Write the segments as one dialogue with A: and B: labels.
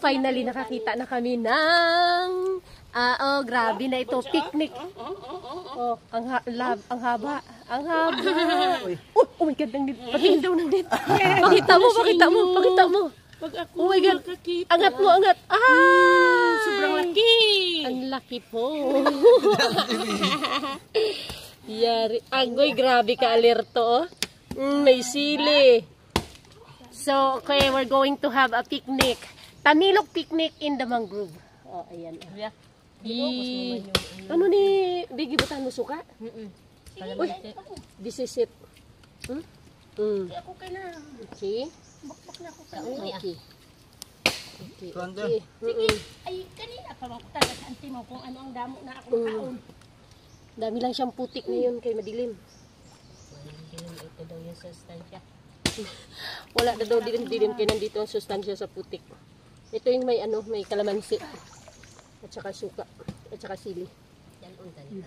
A: Finally, nakakita na kami ng... grabe na ito. Picnic. Oh, ang haba. Ang haba. Oh my God, ang net. Patingin daw ng net. Pakita mo. Oh my God. Angat mo.
B: Sobrang laki.
A: Ang laki po. Yari. Agoy, grabe ka, alerto. May sili. So, okay, we're going to have a picnic. Tamilok picnic in the mangrove. Oh, ayan. Ano ni Biggie, butahan mo suka? Uy, this is it.
B: Ako kay na.
A: Okay.
B: Bakbak na ako.
A: Okay.
B: Sige. Ay, kanina pa makutan sa auntie mo kung ano ang damo na akong kaon.
A: Dami lang siyang putik ngayon kay madilim.
B: Ito daw yung sustansya.
A: Wala na daw dilim-dilim kaya nandito ang sustansya sa putik. Ito yung may may kalamansi. At saka suka. At saka sili.
B: Yan untan ko.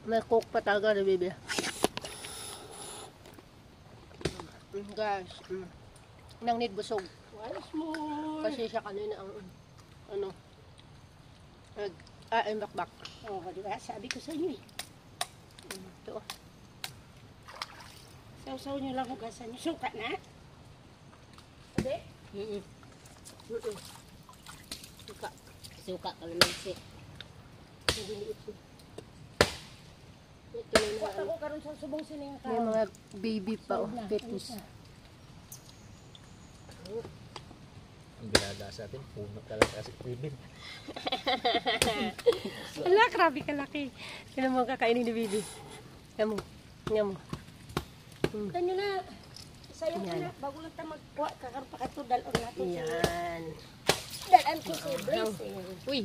A: May coke pa talaga na bebe. Guys. Nang need busog.
B: Walas mo.
A: Kasi siya kanina ang ay bakbak.
B: Oh, diba? Sabi ko sa inyo eh.
A: Ito.
B: Saw-saw nyo lang hugasan nyo. Suka na? Sabi?
A: Suka kalamansi. Hindi ito.
B: Wala ko karon sa subong sining ka.
A: May mga baby pa fetus.
C: Ang ginagawa sa atin, puno talaga kasi pwede.
A: Ala, grabe ka laki. Sino mo kakainin ni baby? Nga mo.
B: Kanyo na. Sayang ka na. Bago lang tayo magkuha. Kakaroon pa kato dalon natin.
A: Yan.
B: Dalan ko sa blessing.
A: Uy,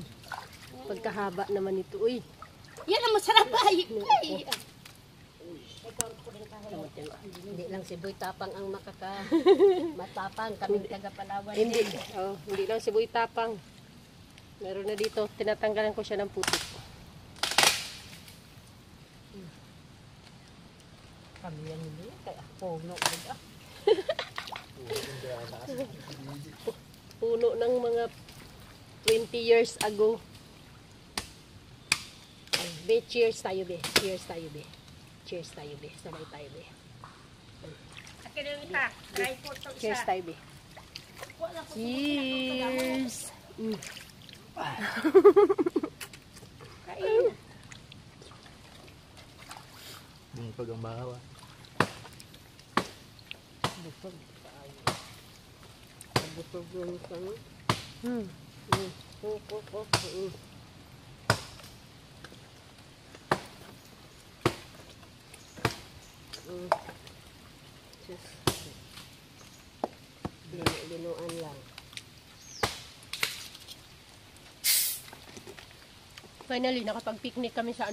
A: pagkahaba naman ito. Uy.
B: Yan ang masarap ay.
D: Hindi lang si Boy Tapang ang matapang, kami taga-Palawan.
A: Hindi lang si Boy Tapang. Meron na dito, tinatanggalan ko siya ng putik.
D: Kami yan hindi, kaya puno.
A: Puno ng mga 20 years ago. Be, cheers tayo be. Cheers tayo be. Sabay tayo be.
B: Akin yung ita. Dry fruit to isa.
A: Cheers tayo be. Cheers.
B: Kain.
C: Bungpag ang bahawa.
A: Busog yung sana.
D: Binuan lang.
A: Finally, nakapag-picnic kami sa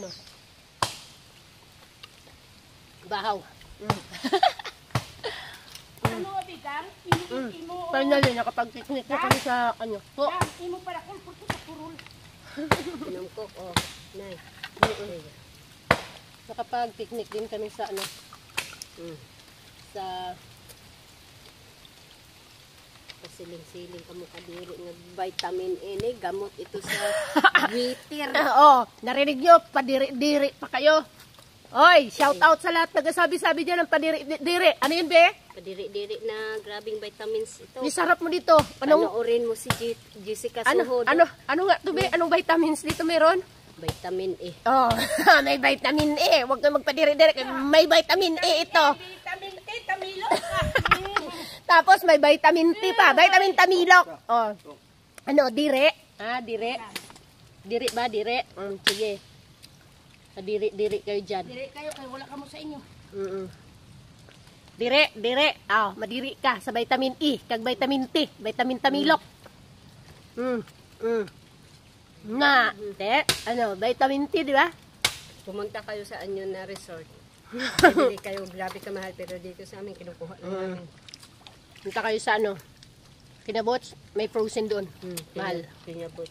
A: Bahaw.
B: Ano abigang? Imo.
A: Finally, nakapag-picnic na kami sa Po.
B: Imo para kulpot sa kurul.
D: Pinamkok, nay.
A: Nakapag-picnic din kami sa sa
D: pasiling-siling kamo kadiri nga vitamin A ni gamot ito sa bitter.
A: Narinig nyo, padiri-diri pa kayo. Oy, shout out sa lahat nagsasabi-sabi dyan ng padiri-diri. Ano yun, be?
D: Kadiri-diri na grabing vitamins ito.
A: Isarap mo dito.
D: Panoorin mo si Jessica Suhod.
A: Ano nga to, be? Anong vitamins dito meron?
D: Vitamin A.
A: May vitamin A. Huwag na magpadiri-diri. May vitamin A ito.
B: Vitamin T, tamilok ka.
A: Tapos may vitamin T pa. Vitamin tamilok. Dire? Dire. Dire ba? Dire? Sige. Diri kayo dyan.
B: Diri kayo kay wala ka mo sa inyo.
A: Dire. Madiri ka sa vitamin E. Kag vitamin T. Vitamin tamilok. Vitamin T, di ba?
D: Pumunta kayo sa anyo na resort. Hindi kayo grabe kamahal pero dito sa amin kinukuha na namin.
A: Punta kayo sa Kinabots, may frozen doon. Mahal.
D: Kinabots.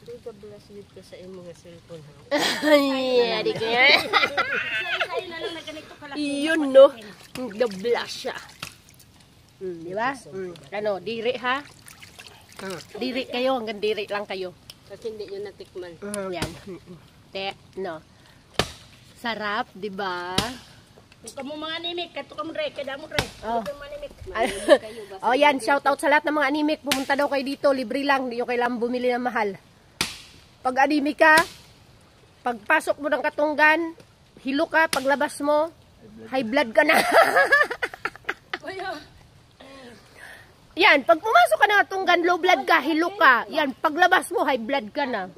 D: Dito blast dito sa imong cellphone ha.
A: Ay, di kaya.
B: Isa-isa na lang na ganito kalaki.
A: Yun no. The blush siya. Di ba? Ano, diri ha? Diri kayo, hanggang diri lang kayo.
D: Kasi hindi nyo natikman.
A: Yan. No. Sarap, di ba?
B: Ito mo mga animik, kato ka mo re, kada mo re.
A: Oh.
B: Ito mo animik.
A: Oh, yan, shout out sa lahat ng mga animik. Pumunta daw kayo dito, libre lang, hindi nyo kailangan bumili ng mahal. Pag animik ka, pagpasok mo ng Katunggan, hilo ka, paglabas mo, high blood ka na. Yan, pag pumasok ka ng Katunggan, low blood ka, hilo ka. Yan, paglabas mo, high blood ka na.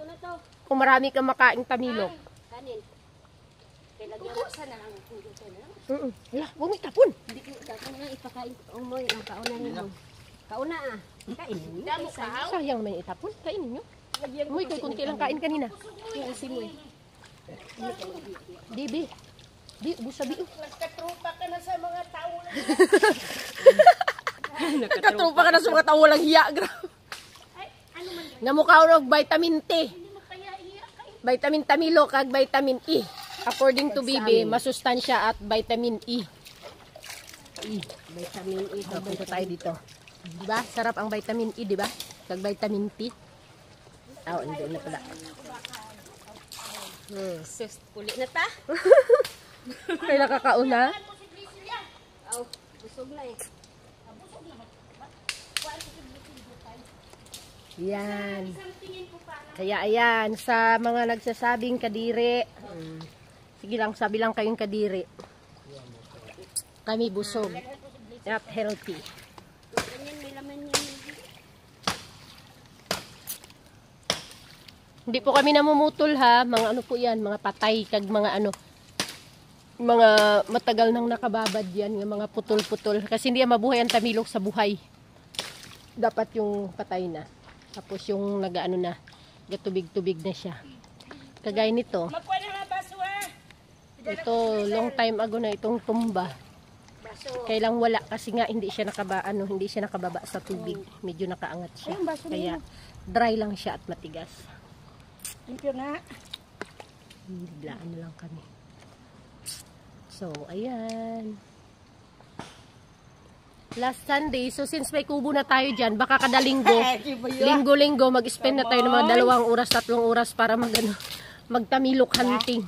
A: Kung marami kang makaing tamilok.
D: Kanin. Kailangan mo sana lang.
A: Hala, huwag may tapon.
D: Hindi ko tapon na ipakain. Umoy, ang kauna nyo. Kauna ah. Kainin.
B: Damo ka.
A: Sayang man itapon, kainin nyo. Uy, kung kunti lang kain kanina.
D: Kasi mo eh.
A: Di, ubus sabi.
B: Nagkatrupa ka na sa mga tao.
A: Nakatrupa ka na sa mga tao walang hiya. Nga mukha ko vitamin T. Vitamin Tamilo kag vitamin E. According to Bibi, masustansya at vitamin E.
D: Vitamin E.
A: Punta tayo dito. Diba? Sarap ang vitamin E, diba? Kag vitamin T. Oh, hindi na pala.
D: Sus, puli na ta.
A: Kaya nakakauna.
D: Aw, busog na eh.
A: Yan. Kaya ayan, sa mga nagsasabing kadiri, sige lang, sabi lang kayong kadiri. Kami busog. Not healthy.
D: Ganyan, may laman yan.
A: Hindi po kami namumutol ha, mga ano po yan, mga patay, kag mga ano, mga matagal nang nakababad yan, yung mga putol-putol. Kasi hindi yan mabuhay ang tamilok sa buhay. Dapat yung patay na. Tapos yung nag-ano na, gatubig-tubig na siya. Kagaya nito.
B: Magkuha na nga baso ha.
A: Ito, long time ago na itong tumba. Kailang wala kasi nga hindi siya nakababa sa tubig. Medyo nakaangat siya. Kaya dry lang siya at matigas.
B: Limpyo na.
A: Biglaan na lang kami. So, ayan. Last Sunday, so since may kubo na tayo dyan, baka kada linggo-linggo, mag-spend na tayo ng mga 2 oras, 3 oras para magtamilok hunting.